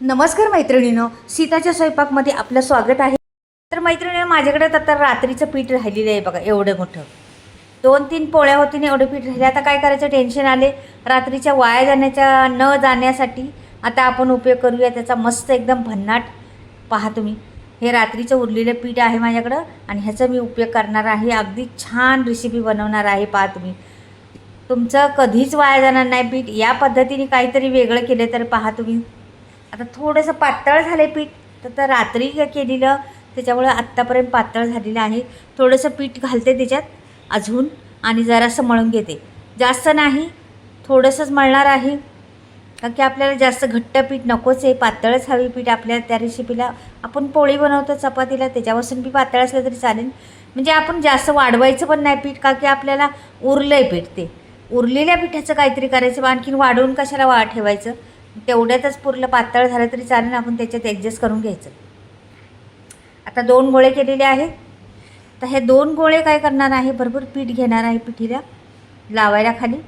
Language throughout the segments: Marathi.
नमस्कार मैत्रिणींनो, सीताच्या स्वयंपाकमध्ये आपलं स्वागत आहे. तर मैत्रिणींनो, माझ्याकडे आता रात्रीचं पीठ राहिलेलं आहे बघा, एवढं मोठं 2-3 पोळ्या होती एवढं पीठ राहिले. आता काय करायचं, टेन्शन आले. रात्रीच्या वाया जाण्याच्या न जाण्यासाठी आता आपण उपयोग करूया त्याचा मस्त एकदम भन्नाट. पहा तुम्ही, हे रात्रीचं उरलेलं पीठ आहे माझ्याकडं आणि ह्याचा मी उपयोग करणार आहे. अगदी छान रेसिपी बनवणार आहे. पहा तुम्ही, तुमचं कधीच वाया जाणार नाही पीठ. या पद्धतीने काहीतरी वेगळं केलं तर पहा तुम्ही. आता थोडंसं पातळ झालं आहे पीठ, तर रात्री केलेलं त्याच्यामुळं आत्तापर्यंत पातळ झालेलं आहे. थोडंसं पीठ घालते त्याच्यात अजून आणि जरासं मळून घेते. जास्त नाही, थोडंसंच मळणार आहे, कारण की आपल्याला जास्त घट्ट पीठ नकोच आहे. पातळच हवी पीठ आपल्याला त्या रेसिपीला. आपण पोळी बनवतो चपातीला, त्याच्यापासून बी पातळ असलं तरी चालेल. म्हणजे आपण जास्त वाढवायचं पण नाही पीठ, का की आपल्याला उरलं आहे पीठ. ते उरलेल्या पिठाचं काहीतरी करायचं, आणखीन वाढवून कशाला ठेवायचं. तेवढ्यातच पुरलं पातळ झालं तरी चालेल, आपण त्याच्यात ॲडजस्ट करून घ्यायचं. आता 2 गोळे केलेले आहेत. तर हे 2 गोळे काय करणार आहे, भरपूर पीठ घेणार आहे पिठीला लावायला खाली.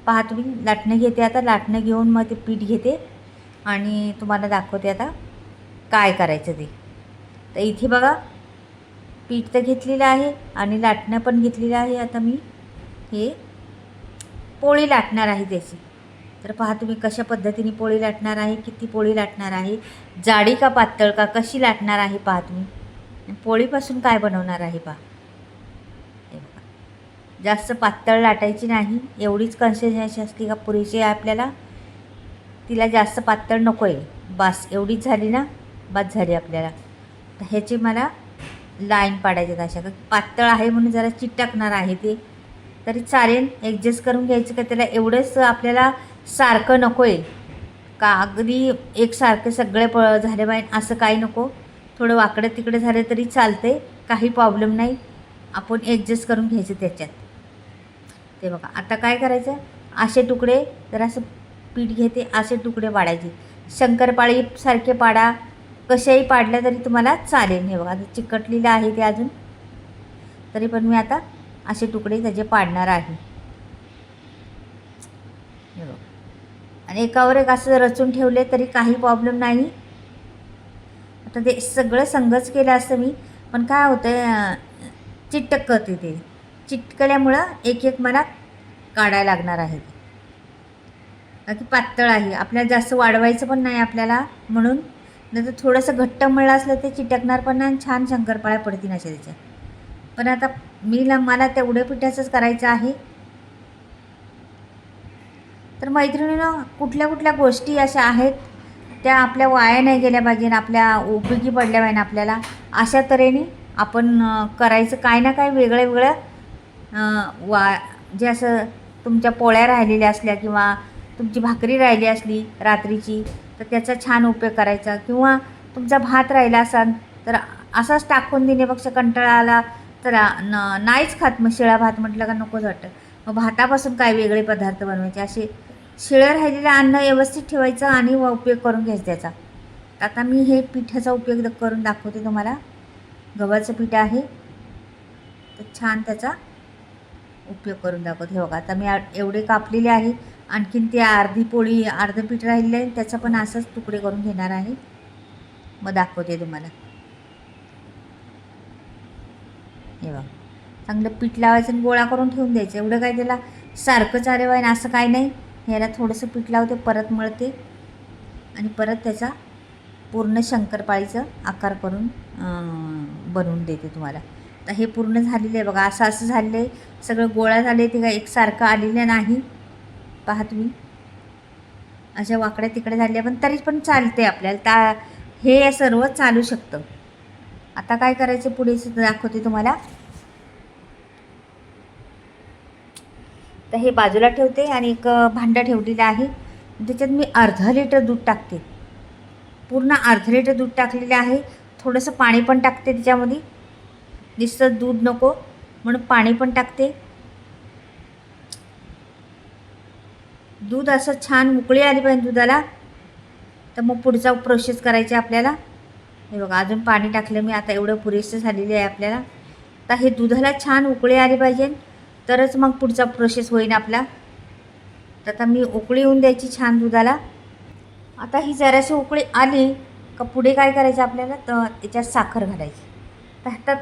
पहा तुम्ही, लाटणं घेते. आता लाटणं घेऊन मग ते पीठ घेते आणि तुम्हाला दाखवते आता काय करायचं ते. तर इथे बघा, पीठ तर घेतलेलं आहे आणि लाटणं पण घेतलेलं आहे. आता मी हे पोळी लाटणार आहे त्याची. तर पहा तुम्ही कशा पद्धतीने पोळी लाटणार आहे, किती पोळी लाटणार आहे, जाडी का पातळ का कशी लाटणार आहे. पहा तुम्ही, पोळीपासून काय बनवणार आहे पहा. हे बघा, जास्त पातळ लाटायची नाही, एवढीच कन्सिस्टन्सी असली का पुरेशी आहे आपल्याला. तिला जास्त पातळ नको आहे, बस एवढीच झाली ना, बस झाली आपल्याला. तर ह्याची मला लाईन पाडायची अशा, का पातळ आहे म्हणून जरा चिटकणार आहे ते, तरी चालेल. ॲडजस्ट करून घ्यायचं का त्याला. एवढंच आपल्याला सारखं नको आहे का, अगदी एकसारखं सगळे झाले पाहिजे असं काही नको. थोडं वाकडं तिकडे झालं तरी चालते, काही प्रॉब्लेम नाही. आपण ॲडजस्ट करून घ्यायचं त्याच्यात. ते बघा, आता काय करायचं, असे तुकडे जरासं पीठ घेते, असे तुकडे पाडायचे. शंकरपाळीसारखे पाडा, कशाही पाडल्या तरी तुम्हाला चालेल. हे बघा, आता चिकटलेलं आहे ते अजून, तरी पण मी आता असे तुकडे त्याचे पाडणार आहे. हे बघा, आणि एकावर एक असं रचून ठेवले तरी काही प्रॉब्लेम नाही. आता ते सगळं संघच केलं असतं मी, पण काय होतं, चिटकते. ते चिटकल्यामुळं एक एक मला काढायला लागणार आहे, की पातळ आहे. आपल्याला जास्त वाढवायचं पण नाही आपल्याला, म्हणून नाही तर थोडंसं घट्ट मळलं असलं ते चिटकणार पण नाही, छान शंकरपाळ्या पडतील अशा त्याच्या. पण आता मला तेवढ्या पिठाचंच करायचं आहे. तर मैत्रिणींनो, कुठल्या कुठल्या गोष्टी अशा आहेत त्या आपल्या वाया नाही गेल्या पाहिजे, आपल्या उपयोगी पडल्या पाहिजे आपल्याला. अशा तऱ्हेने आपण करायचं, काय ना काय वेगळं वेगळं. जे असं तुमच्या पोळ्या राहिलेल्या असल्या किंवा तुमची भाकरी राहिली असली रात्रीची, तर त्याचा छान उपयोग करायचा. किंवा तुमचा भात राहिला असाल तर असाच टाकून देण्यापेक्षा कंटाळा आला तर नाहीच खात, मग शिळा भात म्हटलं का नकोच वाटतं. मग भातापासून काय वेगळे पदार्थ बनवायचे. असे शिळं राहिलेलं अन्न व्यवस्थित ठेवायचं आणि उपयोग करून घ्यायचा त्याचा. आता मी हे पिठाचा उपयोग करून दाखवते तुम्हाला. गव्हाचं पीठ आहे, तर छान त्याचा उपयोग करून दाखवते. हे बघा, आता मी एवढे कापलेले आहे. आणखीन ते अर्धी पोळी, अर्धं पीठ राहिलेलं आहे, त्याचा पण असंच तुकडे करून घेणार आहे. मग दाखवते तुम्हाला. हे बघा, चांगलं पीठ लावायचं आणि गोळा करून ठेवून द्यायचं. एवढं काय त्याला सारखं चारे वाईन असं काय नाही. ह्याला थोडंसं पीठ लावते, परत मळते आणि परत त्याचा पूर्ण शंकरपाळीचं आकार करून बनवून देते तुम्हाला. तर हे पूर्ण झालेलं आहे बघा, असं झालेलं आहे. सगळं गोळा झाले, ते काय एकसारखं आलेलं नाही. पहा तुम्ही, अशा वाकड्या तिकडे झाल्या, पण तरी पण चालते आपल्याला. हे सर्व चालू शकतं. आता काय करायचं पुढे दाखवते तुम्हाला. तर हे बाजूला ठेवते आणि एक भांडं ठेवलेलं आहे. त्याच्यात मी अर्धा लिटर दूध टाकते. पूर्ण अर्धा लिटर दूध टाकलेलं आहे. थोडंसं पाणी पण टाकते त्याच्यामध्ये, नुसतं दूध नको म्हणून पाणी पण टाकते. दूध असं छान उकळी आली पाहिजे दुधाला, तर मग पुढचा प्रोसेस करायचा आपल्याला. हे बघा, अजून पाणी टाकलं मी. आता एवढं पुरेसं झालेलं आहे आपल्याला. तर हे दुधाला छान उकळी आली पाहिजे, तरच मग पुढचा प्रोसेस होईल आपला. तर आता मी उकळी येऊन द्यायची छान दुधाला. आता ही जराशी उकळी आली का पुढे काय करायचं आपल्याला, तर त्याच्यात साखर घालायची. तर आता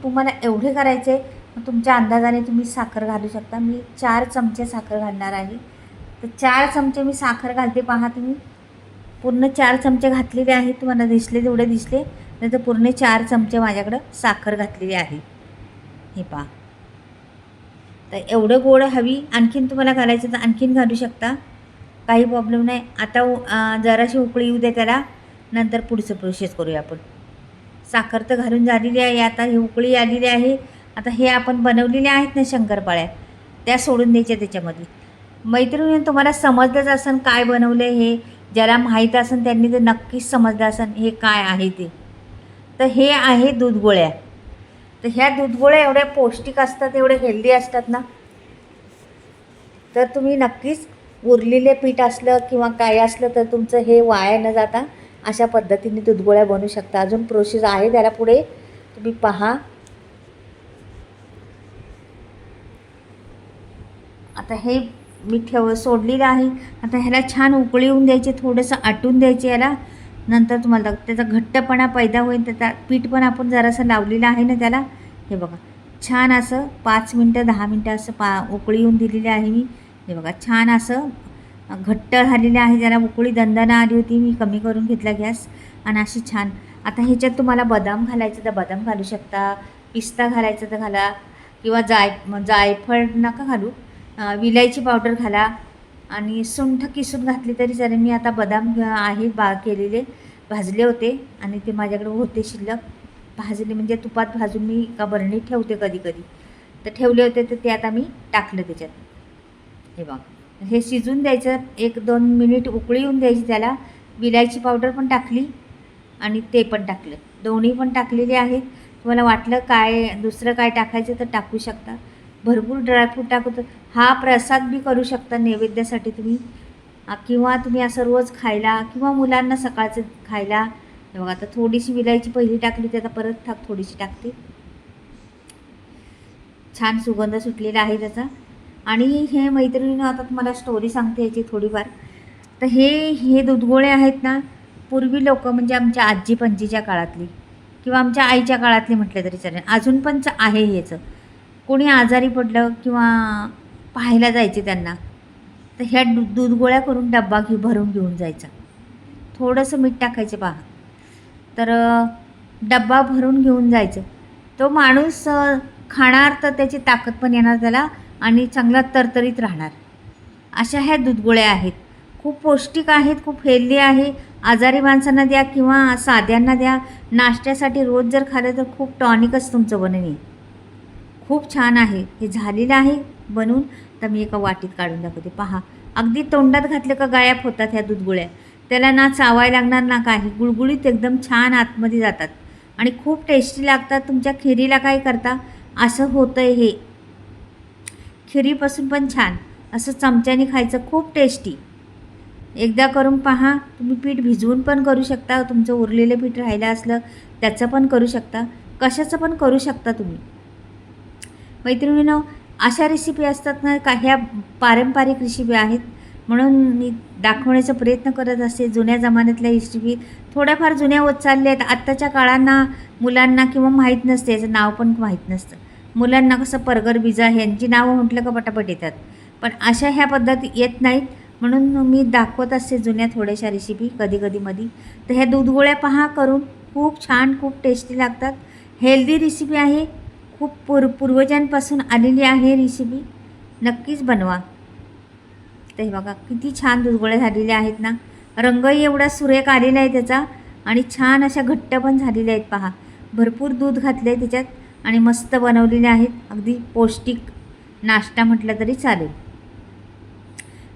तुम्हाला एवढे करायचे, मग तुमच्या अंदाजाने तुम्ही साखर घालू शकता. मी 4 चमचे साखर घालणार आहे. तर 4 चमचे मी साखर घालते. पहा तुम्ही, पूर्ण 4 चमचे घातलेले आहेत. तुम्हाला दिसले तेवढे दिसले, नाही तर पूर्ण 4 चमचे माझ्याकडं साखर घातलेली आहे. हे पहा. तर एवढं गोड हवी, आणखीन तुम्हाला घालायचं तर आणखीन घालू शकता, काही प्रॉब्लेम नाही. आता जराशी उकळी येऊ द्या त्याला, नंतर पुढचं प्रोसेस करूया आपण. साखर तर घालून झालेली आहे. आता ही उकळी आलेली आहे. आता हे आपण बनवलेले आहेत ना शंकरपाळ्या, त्या सोडून द्यायच्या त्याच्यामध्ये. मैत्रिणी, तुम्हाला समजलंच असेल काय बनवलं हे. ज्याला माहीत असेल त्यांनी तर नक्कीच समजलं असेल हे काय आहे ते. तर हे आहे दूध गोळ्या. तर ह्या दूध गोळ्या एवढ्या पौष्टिक असतात, एवढे हेल्दी असतात ना, तर तुम्ही नक्कीच उरलेले पीठ असलं किंवा काय असलं तर तुमचं हे वाया न जाता अशा पद्धतीने दूध गोळ्या बनवू शकता. अजून प्रोसेस आहे त्याला पुढे, तुम्ही पहा. आता हे मी सोडलेलं आहे. आता ह्याला छान उकळी येऊन द्यायची, थोडंसं आटून द्यायचे याला. नंतर तुम्हाला त्याचा घट्टपणा पैदा होईल. त्याचा पीठ पण आपण जरासं लावलेलं आहे ना त्याला. हे बघा, छान असं 5 मिनटं 10 मिनटं असं उकळी येऊन दिलेली आहे मी. हे बघा, छान असं घट्ट झालेलं आहे. जरा उकळी दंदाना आली होती, मी कमी करून घेतला गॅस. आणि अशी छान. आता ह्याच्यात तुम्हाला बदाम घालायचं तर बदाम घालू शकता, पिस्ता घालायचं तर घाला, किंवा जायफळ नका घालू, विलायची पावडर घाला, आणि सुंठ किसून घातली तरी चालेल. मी आता बदाम आहे केलेले, भाजले होते आणि ते माझ्याकडे होते शिल्लक. भाजले म्हणजे तुपात भाजून मी एका बरणीत ठेवते कधी कधी, तर ठेवले होते तर ते आता मी टाकलं त्याच्यात. हे बघा, हे शिजून द्यायचं, 1-2 मिनिट उकळी येऊन द्यायची त्याला. विलायची पावडर पण टाकली आणि ते पण टाकलं, दोन्ही पण टाकलेले आहेत. तुम्हाला वाटलं काय दुसरं काय टाकायचं तर टाकू शकता. भरपूर ड्रायफ्रूट टाकू. हा प्रसाद बी करू शकता नैवेद्यासाठी तुम्ही, किंवा तुम्ही असं रोज खायला, किंवा मुलांना सकाळचं खायला. हे बघा, आता थोडीशी विलायची पहिली टाकली, तर आता परत थोडीशी टाकते. छान सुगंध सुटलेला आहे त्याचा. आणि हे मैत्रिणीनं आता तुम्हाला स्टोरी सांगते याची थोडीफार. तर हे दूधगोळे आहेत ना, पूर्वी लोक म्हणजे आमच्या आजी पणजीच्या काळातली किंवा आमच्या आईच्या काळातली म्हटलं तरी चालेल, अजून पण आहे ह्याचं. कोणी आजारी पडलं किंवा पाहायला जायचे त्यांना, तर ह्या दूधगोळ्या करून डब्बा भरून घेऊन जायचा. थोडंसं मीठ टाकायचं पहा, तर डब्बा भरून घेऊन जायचं. तो माणूस खाणार तर त्याची ताकद पण येणार त्याला, आणि चांगला तरतरीत राहणार. अशा ह्या दूधगोळ्या आहेत. खूप पौष्टिक आहेत, खूप हेल्दी आहे. आजारी माणसांना द्या किंवा साध्यांना द्या. नाश्त्यासाठी रोज जर खाल्लं तर खूप टॉनिकच तुमचं बनेल. खूप छान आहे. हे झालेलं आहे बनवून. तर मी एका वाटीत काढून दाखवते. पहा, अगदी तोंडात घातलं का गायब होतात ह्या दूधगोळ्या. त्याला ना चावायला लागणार ना काही, गुळगुळीत एकदम छान आतमध्ये जातात आणि खूप टेस्टी लागतात. तुमच्या खिरीला काय करता असं होतं आहे. हे खिरीपासून पण छान असं चमच्याने खायचं, खूप टेस्टी. एकदा करून पहा. तुम्ही पीठ भिजवून पण करू शकता, तुमचं उरलेलं पीठ राहिलं असलं त्याचं पण करू शकता, कशाचं पण करू शकता तुम्ही. मैत्रिणींनो, अशा रेसिपी असतात ना का, ह्या पारंपरिक रेसिपी आहेत म्हणून मी दाखवण्याचा प्रयत्न करत असते. जुन्या जमान्यातल्या रेसिपी थोड्याफार जुन्या होत चालल्या आहेत. आत्ताच्या काळांना मुलांना किंवा माहीत नसते, याचं नाव पण माहीत नसतं. मुलांना कसं बर्गर पिझ्झा ह्यांची नावं म्हटलं का पटापट येतात, पण अशा ह्या पद्धती येत नाहीत. म्हणून मी दाखवत असते जुन्या थोड्याशा रेसिपी कधी कधीमध्ये. तर ह्या दूधगोळ्या पहा करून, खूप छान, खूप टेस्टी लागतात. हेल्दी रेसिपी आहे, खूप पूर्वजांपासून आलेली आहे रेसिपी. नक्कीच बनवा. तर हे बघा, किती छान दूधगोळ्या झालेल्या आहेत ना. रंगही एवढा सुरेख आलेला आहे त्याचा, आणि छान अशा घट्ट पण झालेल्या आहेत. पहा, भरपूर दूध घातलं आहे त्याच्यात आणि मस्त बनवलेले आहेत. अगदी पौष्टिक नाश्ता म्हटलं तरी चालेल.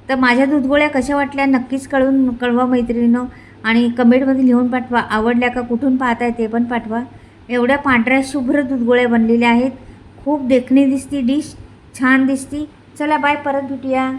तर माझ्या दूधगोळ्या कशा वाटल्या नक्कीच कळवा मैत्रिणींनो, आणि कमेंटमध्ये लिहून पाठवा. आवडल्या का, कुठून पाहताय ते पण पाठवा. एवढ्या पांढऱ्या शुभ्र दूधगोळ्या बनलेल्या आहेत. खूप देखणी दिसती डिश, छान दिसती. चला बाय, परत भेटूया.